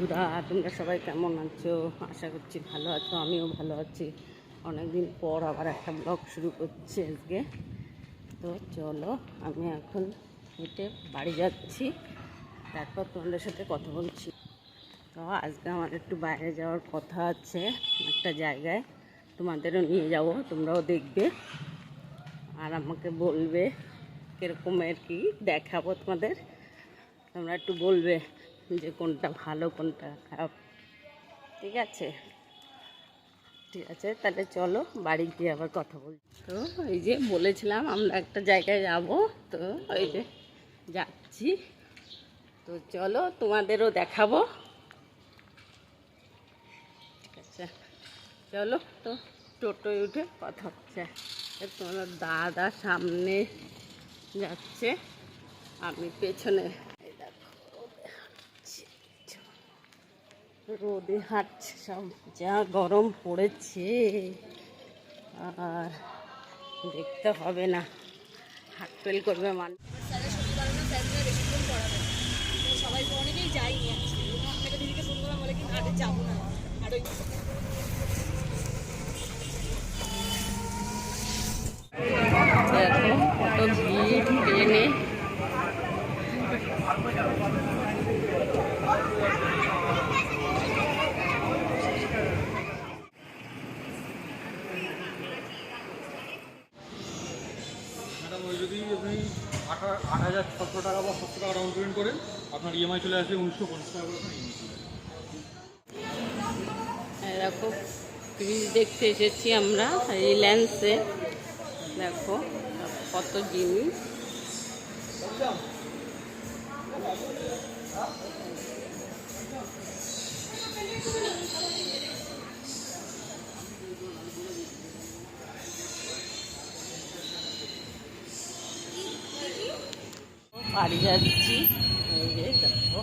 বন্ধুরা, তোমরা সবাই কেমন আছো? আশা করছি ভালো আছো। আমিও ভালো আছি। অনেকদিন পর আবার একটা ব্লগ শুরু করছি আজকে। তো চলো, আমি এখন হেঁটে বাড়ি যাচ্ছি, তারপর তোমাদের সাথে কথা বলছি। তো আজকে আমার একটু বাইরে যাওয়ার কথা আছে, একটা জায়গায়। তোমাদেরও নিয়ে যাব, তোমরাও দেখবে আর আমাকে বলবে কীরকমের কী দেখাবো তোমাদের। তোমরা একটু বলবে যে কোনটা ভালো কোনটা খারাপ। ঠিক আছে, ঠিক আছে, তাহলে চলো বাড়ি গিয়ে আবার কথা বলছি। তো এই যে বলেছিলাম আমরা একটা জায়গায় যাব, তো এই যে যাচ্ছি। তো চলো তোমাদেরও দেখাবো। ঠিক আছে, চলো। তো টোটোয় উঠে কথা হচ্ছে। তোমার দাদা সামনে যাচ্ছে, আমি পেছনে। রোদে হাঁটছে, সব যা গরম পড়েছে আর দেখতে হবে না, হাট ফেল করবে মানুষ। সবাই তো অনেকেই যায়নি, আপনাকে দিদিকে ফোন করলাম বলে কিন্তু হাটে যাবো না। আর ওই কত ভিড় ট্রেনে। ওই যদি আপনি 8,600 টাকা বা 700 টাকা ডাউন পেমেন্ট করেন, আপনার ইএমআই চলে আসবে 1950 টাকা করে। দেখো, ফ্রিজ দেখতে এসেছি আমরা রিলায়েন্সে। দেখো কত জিনিস। বাড়ি যাচ্ছি, এই যে দেখো